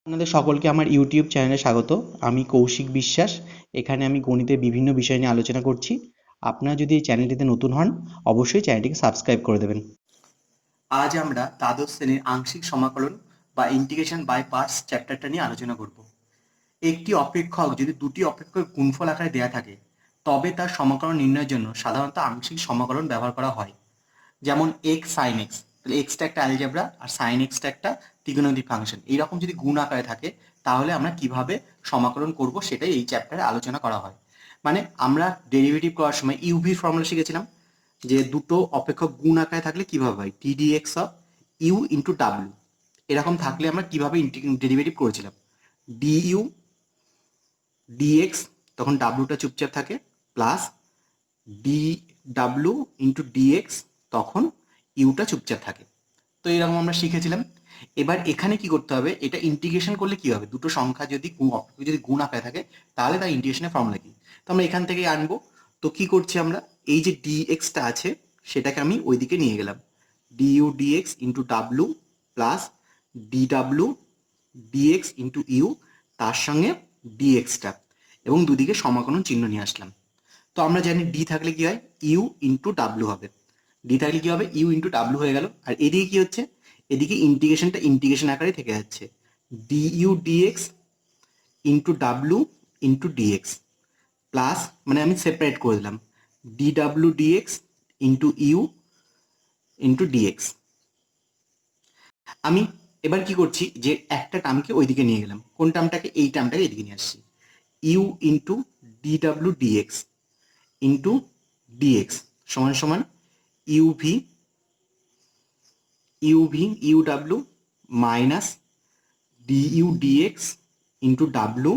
আপনাদের সকলকে আমার ইউটিউব চ্যানেলে স্বাগত। আমি কৌশিক বিশ্বাস। এখানে আমি গণিতের বিভিন্ন বিষয় নিয়ে আলোচনা করছি। আপনারা যদি এই চ্যানেলটিতে নতুন হন, অবশ্যই চ্যানেলটিকে সাবস্ক্রাইব করে দেবেন। আজ আমরা দ্বাদশ শ্রেণীর আংশিক সমাকলন বা ইন্টিগ্রেশন বাই পার্টস চ্যাপ্টারটা নিয়ে আলোচনা করব। একটি অপেক্ষক যদি দুটি অপেক্ষকের গুণফল আকারে দেয়া থাকে, তবে তার সমাকলন নির্ণয়ের জন্য সাধারণত আংশিক সমাকলন ব্যবহার করা হয়। যেমন এক্স সাইন এক্স, তাহলে এক্সটা একটা অ্যালজেব্রা আর সাইন এক্সটা একটা ত্রিকোণমিতিক ফাংশন। এইরকম যদি গুণ আকারে থাকে, তাহলে আমরা কিভাবে সমাকলন করব সেটাই এই চ্যাপ্টারে আলোচনা করা হয়। মানে আমরা ডেরিভেটিভ করার সময় ইউভির ফর্মুলা শিখেছিলাম, যে দুটো অপেক্ষক গুণ আকারে থাকলে কিভাবে হয়, টিডিএক্স অফ ইউ ইন্টু ডাব্লিউ। এরকম থাকলে আমরা কিভাবে ডেরিভেটিভ করেছিলাম, ডিইউ ডিএক্স, তখন ডাব্লিউটা চুপচাপ থাকে, প্লাস ডি ডাব্লিউ ইন্টু ডিএক্স, তখন ইউটা চুপচাপ থাকে। তো এরকম আমরা শিখেছিলাম। এবার এখানে কি করতে হবে, এটা ইন্টিগ্রেশন করলে কি হবে, দুটো সংখ্যা যদি গুণ আকারে থাকে, তাহলে তার ইন্টিগ্রেশনের ফর্মুলা কি, তো আমরা এখান থেকেই আনবো। তো কি করছি আমরা, এই যে ডিএক্সটা আছে সেটাকে আমি ওইদিকে নিয়ে গেলাম, DU dx into W plus d ডাব্লিউ ডিএক্স ইন্টু ইউ, তার সঙ্গে ডিএক্সটা, এবং দুদিকে সমাকলন চিহ্ন নিয়ে আসলাম। তো আমরা জানি ডি থাকলে কি হয়, ইউ ইন্টু ডাব্লিউ হবে, ডি থাকলে কি হবে, ইউ ইন্টু ডাব্লিউ হয়ে গেল। আর এদিকে কি হচ্ছে, এদিকে ইন্টিগ্রেশনটা ইন্টিগ্রেশন আকারে থেকে যাচ্ছে, ডিইউ ডিএক্স ইন্টু ডাব্লিউ ইন্টু ডিএক্স, প্লাস মানে আমি সেপারেট করে দিলাম, ডি ডাব্লিউ dx into u into dx. আমি এবার কি করছি, যে একটা টার্মকে ওইদিকে নিয়ে গেলাম, কোন টার্মটাকে, এই টার্মটাকে এদিকে নিয়ে আসছি, ইউ ইন্টু ডি ডাব্লিউ ডিএক্স ইন্টু ডিএক্স সমান সমান UV you W minus du dx into ডাব্লিউ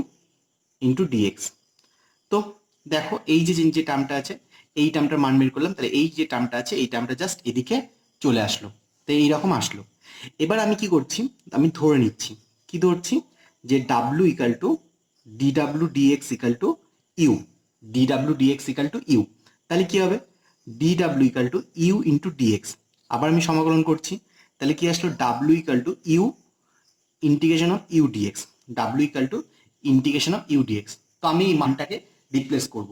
ইন্টু ডিএক্স। তো দেখো এই যে যে টার্মটা আছে, এই টার্মটার মান বের করলাম, তাহলে এই যে টার্মটা আছে এই টার্মটা জাস্ট এদিকে চলে আসলো। তো এইরকম আসলো। এবার আমি কি করছি, আমি ধরে নিচ্ছি, কি ধরছি, যে ডাব্লিউ ইকাল টু ডি ডাব্লিউ dx equal to you, D ডাব্লিউ ডিএক্স ইকাল টু ইউ। তাহলে কি হবে, D W equal to you into dx. আবার আমি সমাকলন করছি, তাহলে কি আসলো, W equal to you integration of you dx, W equal to integration of you dx. তো আমি এই মানটাকে রিপ্লেস করব।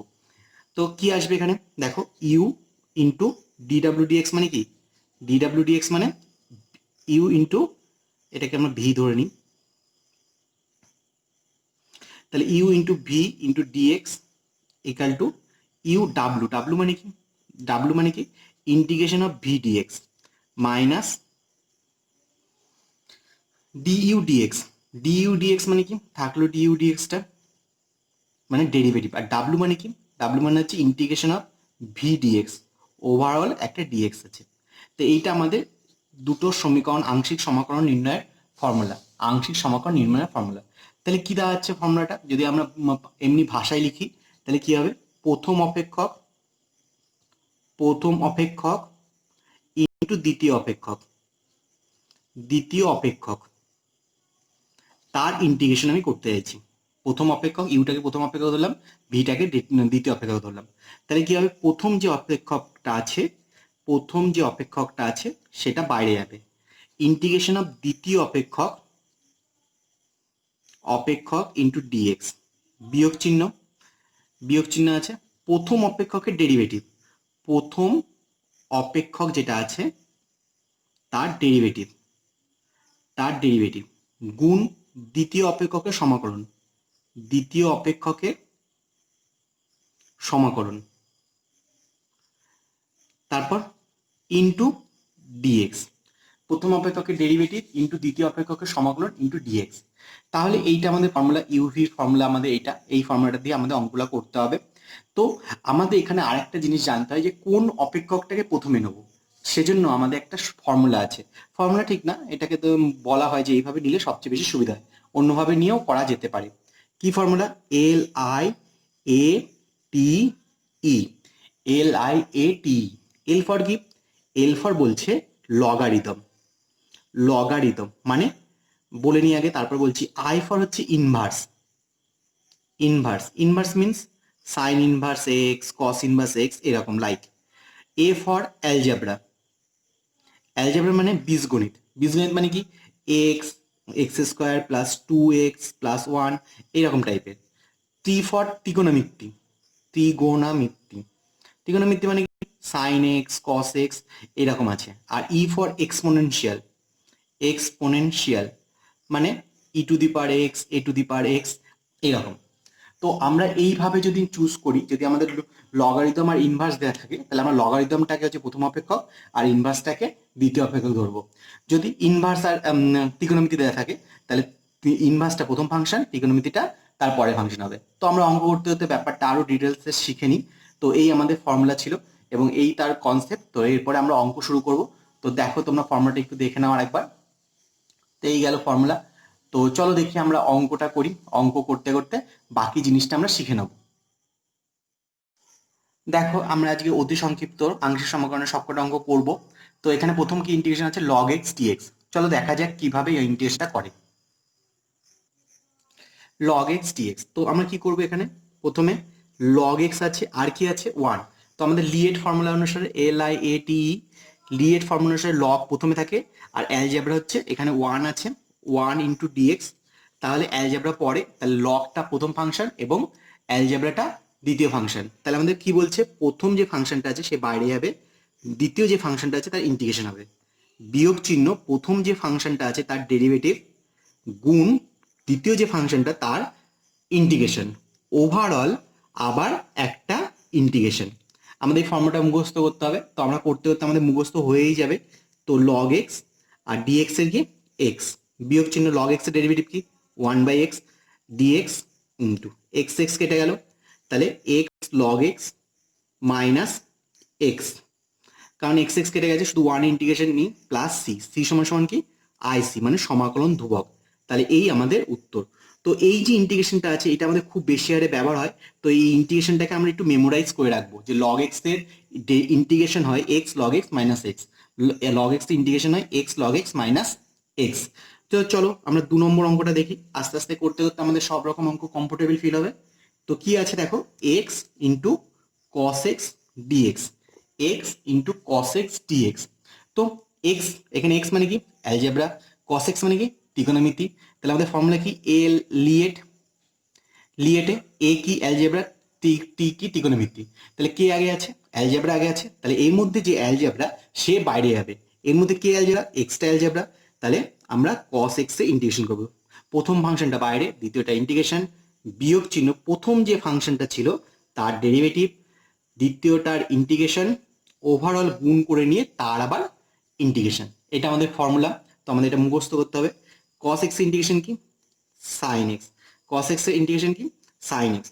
তো কি আসবে এখানে, দেখো ইউ ইন্টু ডি ডাব্লিউ ডিএক্স মানে কি, ডি ডাব্লিউ ডিএক্স মানে ইউ ইন্টু, এটাকে আমরা ভি ধরে নিই, তাহলে u into v into dx equal to u ডাব্লিউ, ডাব্লিউ মানে কি, ডাব্লিউ মানে কি integration of v dx minus du dx, du dx মানে কি, থাকলো ডিইউ ডিএক্সটা মানে ডেরিভেটিভ, আর ডাব্লিউ মানে কি, ডাব্লিউ মানে হচ্ছে integration of v dx, overall একটা ডিএক্স আছে। তো এইটা আমাদের দুটো সমীকরণ, আংশিক সমাকলন নির্ণয়ের ফর্মুলা, আংশিক সমাকলন নির্ণয়ের ফর্মুলা। তাহলে কি দেওয়া যাচ্ছে ফর্মুলাটা, যদি আমরা এমনি ভাষায় লিখি, তাহলে কি হবে, প্রথম অপেক্ষক ইন্টু দ্বিতীয় অপেক্ষক, দ্বিতীয় অপেক্ষক তার ইন্টিগ্রেশন আমি করতে চাইছি। প্রথম অপেক্ষক ইউটাকে প্রথম অপেক্ষক ধরলাম, ভিটাকে দ্বিতীয় অপেক্ষক ধরলাম। তাহলে কি হবে, প্রথম যে অপেক্ষকটা আছে সেটা বাইরে যাবে, ইন্টিগ্রেশন অফ দ্বিতীয় অপেক্ষক ইন্টু ডিএক্স, বিয়োগ চিহ্ন আছে, প্রথম অপেক্ষকের ডেরিভেটিভ, প্রথম অপেক্ষক যেটা আছে তার ডেরিভেটিভ গুণ দ্বিতীয় অপেক্ষকের সমাকলন, দ্বিতীয় অপেক্ষকের সমাকলন, তারপর ইন্টু ডিএক্স, প্রথম অপেক্ষকের ডেরিভেটিভ ইন্টু দ্বিতীয় অপেক্ষকের সমাকলন ইন্টু ডিএক্স। তাহলে এইটা আমাদের ফর্মুলা, ইউভির ফর্মুলা আমাদের এইটা, এই ফর্মুলাটা দিয়ে আমাদের অঙ্কগুলো করতে হবে। তো আমাদের এখানে আরেকটা জিনিস জানতে হয়, যে কোন অপেক্ষকটাকে প্রথমে নেব, সেজন্য আমাদের একটা ফর্মুলা আছে। ফর্মুলা ঠিক না, এটাকে তো বলা হয় যে এইভাবে নিলে সবচেয়ে বেশি সুবিধা হয়, অন্যভাবে নিয়েও করা যেতে পারে। কি formula, L I A T E, L I A T, L for কি, এল ফর বলছে লগারিদম, মানে বলে নিয়ে আগে তারপর বলছি, আই ফর হচ্ছে inverse means sign inverse x, cos inverse x, এরকম লাইক। এ ফর অ্যালজেব্রা মানে বীজগণিত মানে কি, x x square plus 2x plus 1 এইরকম টাইপের। টি ফর ত্রিকোণমিতি, ত্রিগোণামিতি, ত্রিকোণমিতি মানে কি সাইন এক্স কস এক্স এরকম আছে। আর ই ফর এক্সপোনেনশিয়াল, এক্সপোনেনশিয়াল মানে e to the power x, a to the power x এরকম। তো আমরা এইভাবে যদি চুজ করি, যদি আমাদের লগারিদম আর ইনভার্স দেওয়া থাকে, তাহলে আমরা লগারিদমটাকে হচ্ছে প্রথম অপেক্ষক আর ইনভার্সটাকে দ্বিতীয় অপেক্ষক ধরবো। যদি ইনভার্স আর ত্রিকোণমিতি দেওয়া থাকে, তাহলে ইনভার্সটা প্রথম ফাংশন, ত্রিকোণমিতিটা তারপরে ফাংশন হবে। তো আমরা অঙ্ক করতে করতে ব্যাপারটা আরো ডিটেলসে শিখে নিই। তো এই আমাদের ফর্মুলা ছিল এবং এই তার কনসেপ্ট। তো এরপরে আমরা অঙ্ক শুরু করব। তো দেখো তোমরা ফর্মুলাটা একটু দেখে নাও আরেকবার। তো এই গেল ফর্মুলা। তো চলো দেখি আমরা অঙ্কটা করি। অঙ্ক করতে করতে বাকি জিনিসটা আমরা শিখে নেব। দেখো আমরা আজকে অতি সংক্ষিপ্ত আংশিক সমীকরণের সবকটা অঙ্ক করব। তো এখানে প্রথম কি ইন্টিগ্রেশন আছে log x dx। চলো দেখা যাক কিভাবে এই ইন্টিগ্রেশনটা করে। log x dx, তো আমরা কি করব এখানে, প্রথমে log x আছে আর কি আছে 1। তো আমাদের লিয়েট ফর্মুলা অনুসারে LIATE, লিয়েট ফর্মুলা অনুসারে log প্রথমে থাকে আর অ্যালজেব্রা হচ্ছে এখানে 1 আছে, 1 ইন্টু ডিএক্স। তাহলে অ্যালজেব্রা পরে, তাহলে লগটা প্রথম ফাংশন এবং অ্যালজেব্রাটা দ্বিতীয় ফাংশন। তাহলে আমাদের কি বলছে, প্রথম যে ফাংশনটা আছে সে বাইরে যাবে, দ্বিতীয় যে ফাংশনটা আছে তার ইন্টিগ্রেশন হবে। বিয়োগ চিহ্ন প্রথম যে ফাংশনটা আছে তার ডেরিভেটিভ গুণ দ্বিতীয় যে ফাংশনটা তার ইন্টিগ্রেশন, ওভারঅল আবার একটা ইন্টিগ্রেশন। আমাদের এই ফর্মুলাটা মুখস্থ করতে হবে। তো আমরা করতে করতে আমাদের মুখস্থ হয়েই যাবে। তো log x আর dx এর কি x, বিয়োগ চিহ্ন log x এর ডেরিভেটিভ কি 1/x dx into x x কেটে গেল, তাহলে x log x minus x, কারণ এক্স এক্স কেটে গেছে, শুধু ওয়ান ইন্টিগ্রেশন নিই প্লাস সি, সি সমান সমান কি আইসি মানে সমাকলন ধ্রুবক। তাহলে এই আমাদের উত্তর। তো এই যে ইন্টিগ্রেশনটা আছে এটা আমাদের খুব বেশি হারে ব্যবহার হয়। তো এই ইন্টিগ্রেশনটাকে আমরা একটু মেমোরাইজ করে রাখবো যে লগ এক্স এর ইন্টিগ্রেশন হয় x log x minus x, log x এর ইন্টিগ্রেশন হয় x log x minus x. তো চলো আমরা 2 নম্বর অঙ্কটা দেখি। আস্তে আস্তে করতে করতে আমাদের সব রকম অঙ্ক কমফোর্টেবল ফিল হবে। তো কি আছে দেখো, x into cos x dx, x into cos x dx. তো এক্স, এখানে এক্স মানে কি অ্যালজেব্রা, কস এক্স মানে কি ত্রিকোণমিতি। তাহলে আমাদের ফর্মুলা কি এল লিয়েট, লিয়েটে এ কি অ্যালজেব্রা, টি কি ত্রিকোণমিতি। তাহলে কে আগে আছে, অ্যালজেব্রা আগে আছে, তাহলে এর মধ্যে যে অ্যালজেব্রা সে বাইরে যাবে। এর মধ্যে কে অ্যালজেব্রা, এক্সটা অ্যালজেব্রা, তাহলে আমরা কস এক্স এ ইন্টিগ্রেশন করবো। প্রথম ফাংশনটা বাইরে, দ্বিতীয়টা ইন্টিগ্রেশন, বিয়োগ চিহ্ন প্রথম যে ফাংশনটা ছিল তার ডেরিভেটিভ, দ্বিতীয়টার ইন্টিগ্রেশন, ওভারঅল গুণ করে নিয়ে তার আবার ইন্টিগ্রেশন। এটা আমাদের ফর্মুলা। তো আমাদের এটা মুখস্থ করতে হবে। কস এক্স ইন্টিগ্রেশন কি সাইন এক্স, কস এক্স এর ইন্টিগ্রেশন কি সাইন এক্স,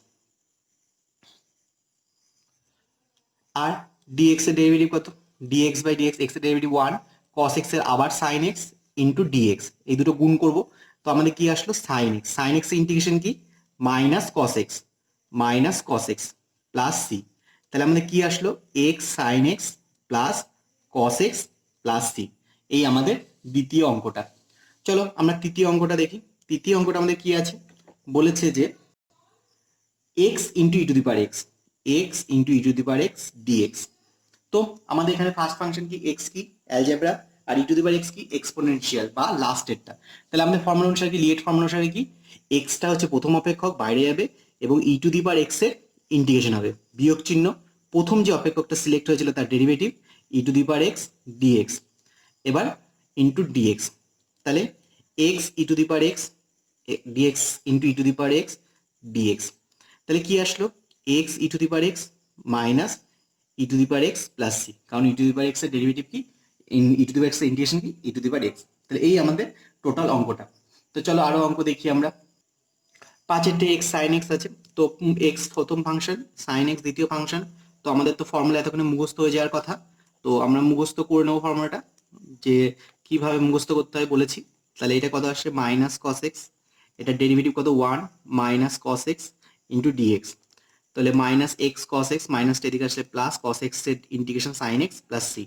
আর ডিএক্স এর ডেরিভেটিভ কত, ডিএক্স বাই ডিএক্স, এক্স এর ডেরিভেটিভ 1, কস এক্স এর আবার সাইন এক্স ইন্টু ডিএক্স, এই দুটো গুণ করব। তো আমাদের কি আসলো সাইন এক্স, সাইন এক্স এর ইন্টিগ্রেশন কি minus cos x plus c. তাহলে আমাদের কি আসলো x sine x plus cos x plus c. এই আমাদের দ্বিতীয় অঙ্কটা। চলো আমরা তৃতীয় অঙ্কটা দেখি। তৃতীয় অঙ্কটা আমাদের কি আছে, বলেছে যে x into e to the power x, x into e to the power x dx. তো আমাদের এখানে ফার্স্ট ফাংশন কি এক্স কি অ্যালজেব্রা, আর e to the power x কি এক্সপোনেনশিয়াল বা লাস্টেরটা। তাহলে আমাদের ফর্মুলা অনুসারে কি, লিয়েট ফর্মুলা অনুসারে কি এক্সটা হচ্ছে প্রথম অপেক্ষক বাইরে যাবে এবং e to the power x এর ইন্টিগ্রেশন হবে, বিয়োগ চিহ্ন প্রথম যে অপেক্ষকটা সিলেক্ট হয়েছিল তার derivative e to the power x dx, এবার ইন্টু ডিএক্স। তাহলে x e to the power x dx into e to the power x dx. তাহলে কি আসলো x e to the power x minus e to the power x plus c, কারণ e to the power x এর derivative কি ই to the power x এর integration কি ই to the power x. তাহলে এই আমাদের টোটাল অঙ্কটা। তো চলো আরো অঙ্ক দেখি আমরা। 5-এরটা এক্স সাইন এক্স আছে। তো এক্স প্রথম ফাংশন, সাইন এক্স দ্বিতীয় ফাংশন। তো আমাদের তো ফর্মুলা এতক্ষণে মুখস্থ হয়ে যাওয়ার কথা। তো আমরা মুখস্থ করে নেবো ফর্মুলাটা, যে কিভাবে মুখস্থ করতে হয় বলেছি। তাহলে এটা কত আসছে মাইনাস কস এক্স, এটা ডেরিভেটিভ কত 1 minus cos x into dx. তাহলে মাইনাস এক্স কস এক্স, মাইনাসটা এদিকে আসলে প্লাস কস এক্স এর integration sine x plus c.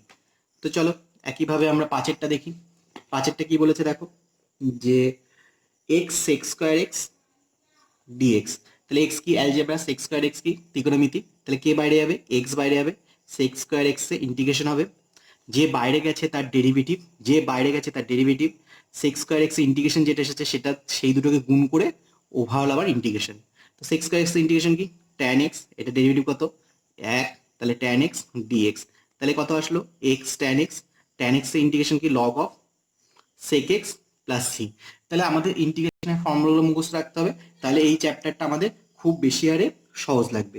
তো চলো একইভাবে আমরা 5-এরটা দেখি। 5-এরটা কি বলেছে দেখো, যে x sec square x dx. তাহলে এক্স কি অ্যালজেব্রা, সেক্স স্কোয়ার এক্স কি ত্রিকোণমিতি। তাহলে কে বাইরে যাবে, এক্স বাইরে যাবে, সেক্স স্কোয়ার এক্স এ ইন্টিগ্রেশন হবে, যে বাইরে গেছে তার ডেরিভেটিভ, যে বাইরে গেছে তার derivative sex square x integration যেটা এসেছে সেটা সেই দুটোকে গুণ করে ওভারঅল আবার ইন্টিগ্রেশন। তো সেক্স স্কোয়ার এক্স ইন্টিগ্রেশন কি ট্যান এক্স, এটা ডেরিভেটিভ কত 1, তাহলে ট্যান এক্স ডিএক্স, তাহলে কত আসলো x tan x, tan x এর ইন্টিগ্রেশন কি log of sec x plus c. তাহলে আমাদের ইন্টিগ্রেশনের ফর্মুলাগুলো মুখস্থ রাখতে হবে, তাহলে এই চ্যাপ্টারটা আমাদের খুব বেশি হারে সহজ লাগবে।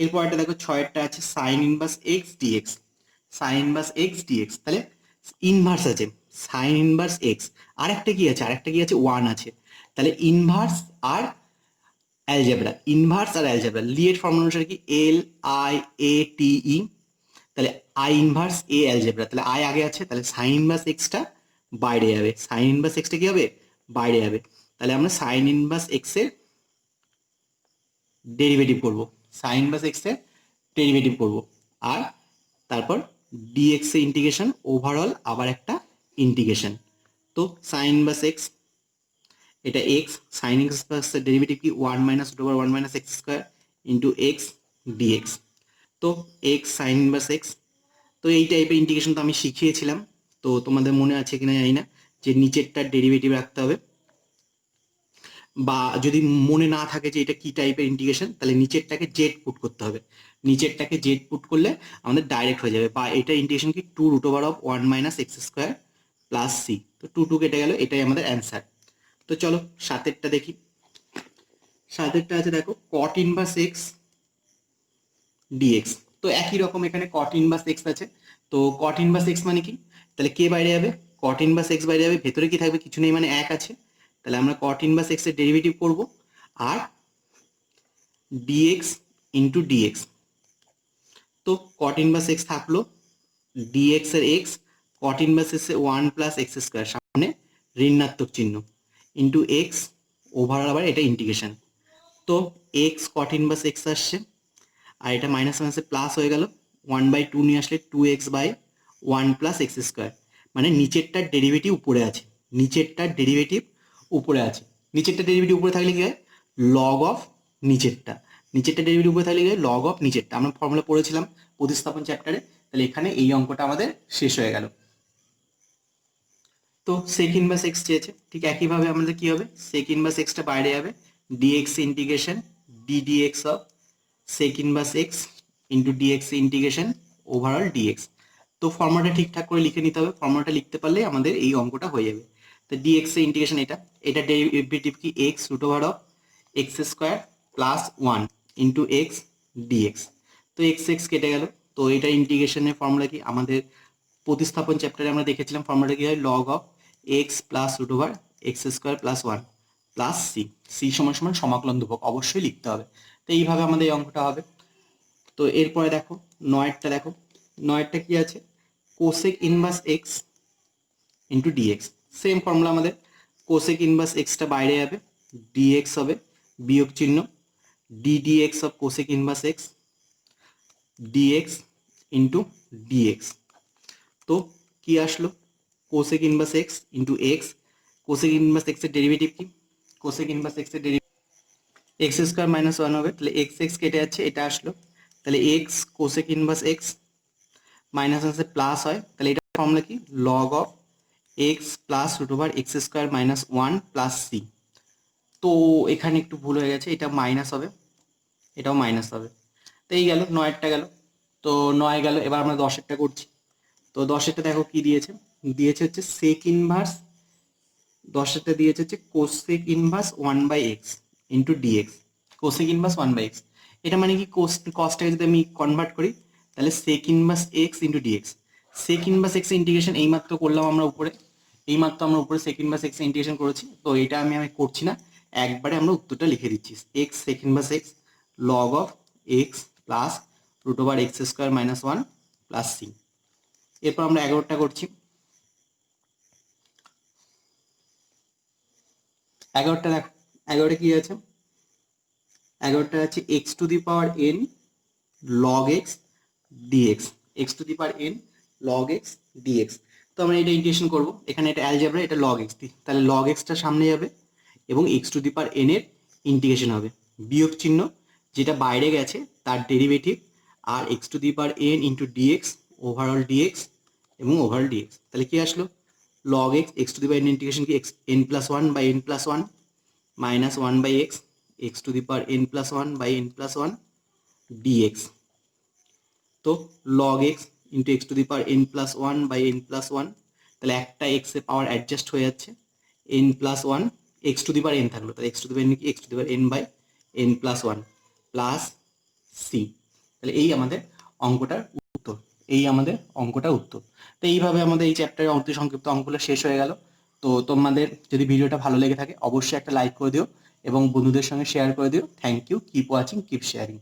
এরপর একটা দেখো 6 আছে sine inverse x dx, sine inverse x dx, তাহলে ইনভার্স আছে সাইন ইনভার্স এক্স, আরেকটা কি আছে, আরেকটা কি আছে 1 আছে, তাহলে ইনভার্স আর অ্যালজেব্রা, ইনভার্স আর অ্যালজেব্রা লিয়ের ফর্মুলা অনুসারে কি L I A T E, তাহলে আই ইনভার্স এ অ্যালজেব্রা, তাহলে আই আগে আছে, তাহলে সাইন ইনভার্স এক্সটা বাইরে যাবে, সাইন ইনভার্স এক্সটা কি হবে বাইরে যাবে, তাহলে আমরা সাইন ইনভার্স এক্স এর ডেরিভেটিভ করব, সাইন ইনভার্স এক্স এর ডেরিভেটিভ করব, আর তারপর ডিএক্স এর ইন্টিগ্রেশন ওভারঅল আবার একটা ইন্টিগ্রেশন। তো সাইন ইনভার্স এক্স এটা এক্স, সাইন ইনভার্স এর ডেরিভেটিভ কি 1 minus root over 1 minus x square into x dx. তো এক্স সাইন ইনভার্স এক্স, তো এই টাইপের ইন্টিগ্রেশন তো আমি শিখিয়েছিলাম, তো তোমাদের মনে আছে কিনা জানি না, যে নিচেরটার ডেরিভেটিভ রাখতে হবে, বা যদি মনে না থাকে যে এটা কি টাইপের ইন্টিগ্রেশন তাহলে নিচেরটাকে জেড পুট করতে হবে, নিচেরটাকে জেড পুট করলে আমাদের ডাইরেক্ট হয়ে যাবে, বা এটা ইন্টিগ্রেশন কি 2 root over of 1 minus x square plus c, তো 2 কেটে গেল, এটাই আমাদের অ্যান্সার। তো চলো সাতেরটা দেখি, সাতেরটা আছে দেখো কট ইনভার্স এক্স ডিএক্স, তো একই রকম এখানে কট ইনভার্স এক্স আছে, তো কট ইনভার্স এক্স মানে কি, তাহলে কে বাইরে যাবে কট ইনভার্স এক্স বাইরে যাবে, ভেতরে কি থাকবে কিছু নেই মানে 1 আছে, তাহলে আমরা কট ইনভার্স এক্স এর ডেরিভেটিভ করব, আর ডিএক্স ইন্টু ডিএক্স, তো কট ইনভার্স এক্স থাকলো, ডিএক্স এর এক্স, কট ইনভার্স এক্স এর 1 প্লাস এক্স স্কোয়ার, সামনে ঋণাত্মক চিহ্ন, ইন্টু এক্স ওভারঅল আবার এটা ইন্টিগ্রেশন, তো এক্স কট ইনভার্স এক্স আসছে, আর এটা মাইনাস মাইনাসে প্লাস হয়ে গেল, 1/2 নিয়ে আসলে 2x/1 প্লাস এক্স স্কোয়ার, মানে নিচেরটার ডেরিভেটিভ উপরে আছে, নিচেরটার ডেরিভেটিভ উপরে আছে, নিচেরটা ডেরিভেটিভ উপরে থাকলে কি হয় লগ অফ নিচেরটা, নিচেরটা ডেরিভেটিভ উপরে থাকলে কি হয় লগ অফ নিচেরটা, আমরা ফর্মুলা পড়েছিলাম প্রতিস্থাপন চ্যাপ্টারে, তাহলে এখানে এই অঙ্কটা আমাদের শেষ হয়ে গেল। তো সেক ইনভার্স এক্স চেয়েছে, ঠিক একইভাবে আমাদের কি হবে সেক ইনভার্স এক্সটা বাইরে যাবে, dx integration d dx of sec inverse x into dx integration overall dx. তো ফর্মুলাটা ঠিকঠাক করে লিখে নিতে হবে, ফর্মুলাটা লিখতে পারলে আমাদের এই অঙ্কটা হয়ে যাবে। তো ডিএক্স এর ইন্টিগ্রেশন এটা, এটা ডেরিভেটিভ কি x root over of x square plus 1 into x dx, তো এক্স এক্স কেটে গেল, তো এটা ইন্টিগ্রেশনের ফর্মুলা কি আমাদের প্রতিস্থাপন চ্যাপ্টারে আমরা দেখেছিলাম, ফর্মুলাটা কি হয় log of x plus root over x square plus 1 plus c, c সমান সমান সমাকলন ধ্রুবক অবশ্যই লিখতে হবে, তো এইভাবে আমাদের এই অঙ্কটা হবে। তো এরপরে দেখো নয়েরটা দেখো, নয়েরটা কি আছে cosec inverse x into dx, same formula আমাদের, কোসেক ইনভার্স এক্সটা বাইরে যাবে, ডিএক্স হবে বিয়োগ চিহ্ন, d dx of cosec inverse x dx into dx, তো কি আসলো cosec inverse x into x, cosec inverse x এর ডেরিভেটিভ কি কোসেক ইনভার্স এক্স এর ডেরিভেটিভ এক্স স্কোয়ার মাইনাস 1 হবে, তাহলে এক্স এক্স কেটে যাচ্ছে, এটা আসলো, তাহলে x cosec inverse x minus আছে প্লাস হয়, তাহলে এটা ফর্মুলা কি log of x plus root over x square minus 1 plus c, তো এখানে একটু ভুল হয়ে গেছে, এটা মাইনাস হবে, এটাও মাইনাস হবে, তো এই গেল নয়েরটা গেল, তো 9 গেল, এবার আমরা 10এরটা করছি। তো 10এরটা দেখো কি দিয়েছে, দিয়েছে হচ্ছে সেক ইনভার্স, 10এরটা দিয়েছে হচ্ছে cosec inverse 1/x into dx, cosec inverse 1/x, এটা মানে কি কসটাকে যদি আমি কনভার্ট করি তাহলে sec inverse x into dx, sec inverse x integration এইমাত্র করলাম আমরা উপরে, এইমাত্র আমরা উপরে সেক ইনভার্স এক্স ইন্টিগ্রেশন করেছি, তো এটা আমি করছি না, একবারে আমরা উত্তরটা লিখে দিচ্ছি, x sec inverse x log of x plus root over x square minus 1 plus c. এরপর আমরা 11টা করছি, 11টা দেখো, 11টা কি আছে, 11টা আছে x to the power n log x dx, x to the power n log x dx, তো আমরা এটা ইন্টিগ্রেশন করবো, এখানে এটা অ্যালজেব্রা, এটা লগ এক্স, তাহলে লগ এক্সটা সামনে যাবে এবং x to the power n এর ইন্টিগ্রেশন হবে, বিয়োগ চিহ্ন যেটা বাইরে গেছে তার ডেরিভেটিভ, আর x to the power n into dx overall dx এবং ওভারঅল ডিএক্স, তাহলে কি আসলো log x, x to the power n integration की n plus 1 by n plus 1 minus 1 by x, x to the power n plus 1 by n plus 1 dx। তো log x into x to the power n plus 1 by n plus 1, তাহলে একটা x এর পাওয়ার adjust হয়ে যাচ্ছে, n plus 1 x to the power n থাকলো, তাহলে x to the power n কি x to the power n by n plus 1 plus c। তাহলে এই আমাদের অঙ্কটার উত্তর, এই আমাদের অঙ্কটার উত্তর। তো এইভাবে আমাদের এই চ্যাপ্টারের অতি সংক্ষিপ্ত অঙ্কগুলো শেষ হয়ে গেল। তো তোমাদের যদি ভিডিওটা ভালো লেগে থাকে অবশ্যই একটা লাইক করে দিও এবং বন্ধুদের সঙ্গে শেয়ার করে দিও। Thank you, keep watching, keep sharing.